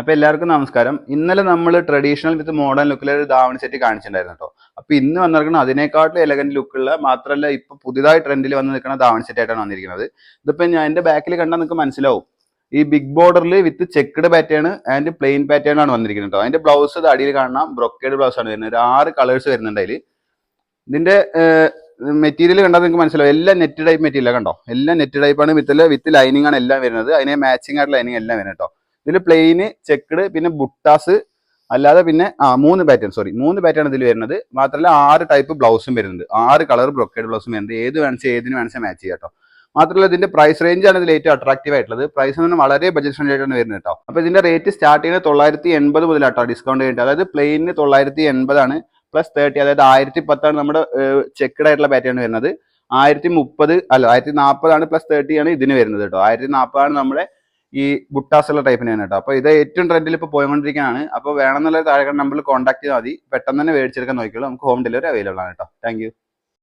അപ്പൊ എല്ലാവർക്കും നമസ്കാരം. ഇന്നലെ നമ്മൾ ട്രഡീഷണൽ വിത്ത് മോഡേൺ ലുക്കിലെ ഒരു ധാവണി സെറ്റ് കാണിച്ചിട്ടുണ്ടായിരുന്നു കേട്ടോ. അപ്പൊ ഇന്ന് വന്നിരിക്കുന്നത് അതിനേക്കാട്ടിലും എലഗന്റ് ലുക്കുള്ള, മാത്രമല്ല ഇപ്പൊ പുതിയതായി ട്രെൻഡിൽ വന്ന് നിൽക്കുന്ന ധാവണി സെറ്റ് ആയിട്ടാണ് വന്നിരിക്കുന്നത്. ഇതിപ്പോ ഞാൻ എന്റെ ബാക്കിൽ കണ്ടാൽ നിങ്ങൾക്ക് മനസ്സിലാവും. ഈ ബിഗ് ബോർഡറിൽ with checked pattern and plain pattern ആണ് വന്നിരിക്കുന്നത് കേട്ടോ. അതിന്റെ ബ്ലൗസ് അടിയിൽ കാണാം, ബ്രൊക്കേഡ് ബ്ലൗസ് ആണ് വരുന്നത്. ഒരു 6 കളേഴ്സ് വരുന്നുണ്ട് അതിൽ. ഇതിന്റെ മെറ്റീരിയൽ കണ്ടാൽ നിങ്ങൾക്ക് മനസ്സിലാവും. എല്ലാം നെറ്റ് ടൈപ്പ് മെറ്റീരിയൽ കണ്ടോ, എല്ലാം നെറ്റ് ടൈപ്പ് ആണ്. വിത്ത് ലൈനിങ് ആണ് എല്ലാം വരുന്നത്. അതിനെ മാച്ചിങ് ആയിട്ട് ലൈനിങ് എല്ലാം വരുന്നത് കേട്ടോ. ഇതിൽ പ്ലെയിന്, ചെക്ക്ഡ്, പിന്നെ ബുട്ടാസ്, അല്ലാതെ പിന്നെ 3 പാറ്റേൺ ഇതിൽ വരുന്നത്. മാത്രമല്ല 6 ടൈപ്പ് ബ്ലൗസും വരുന്നുണ്ട്. 6 കളർ ബ്രൊക്കേഡ് ബ്ലൗസും വരുന്നുണ്ട്. ഏതിന് വേണമെങ്കിൽ മാച്ച് ചെയ്യാം കേട്ടോ. മാത്രമല്ല ഇതിന്റെ പ്രൈസ് റേഞ്ച് ആണ് ഇതിൽ ഏറ്റവും അട്രാക്റ്റീവ് ആയിട്ടുള്ളത്. പ്രൈസ് എന്ന് വളരെ ബഡ്ജറ്റ് ഫ്രണ്ട്ലി ആയിട്ടാണ് വരുന്നത് കേട്ടോ. അപ്പൊ ഇതിന്റെ റേറ്റ് സ്റ്റാർട്ട് ചെയ്യുന്നത് 980 മുതലാട്ടോ, ഡിസ്കൗണ്ട് കഴിഞ്ഞിട്ട്. അതായത് പ്ലെയിന് 980 ആണ്, പ്ലസ് 30, അതായത് 1010 നമ്മുടെ ചെക്ക്ഡ് ആയിട്ടുള്ള പാറ്റേൺ വരുന്നത്. 1040 ആണ്, പ്ലസ് 30 ആണ് ഇതിന് വരുന്നത് കേട്ടോ. 1040 ആണ് നമ്മുടെ ഈ ബുട്ടാസുള്ള ടൈപ്പിന് തന്നെ കേട്ടോ. അപ്പൊ ഇത് ഏറ്റവും ട്രെൻഡിൽ ഇപ്പോൾ പോയിക്കൊണ്ടിരിക്കുകയാണ്. അപ്പോൾ വേണമെന്നുള്ള താഴെ നമ്പറിൽ കോൺടാക്ട് ചെയ്താൽ മതി. പെട്ടെന്ന് തന്നെ മേടിച്ചെടുക്കാൻ നോക്കിയോളൂ. നമുക്ക് ഹോം ഡെലിവറി അവൈലബിൾ ആണ് കേട്ടോ. താങ്ക്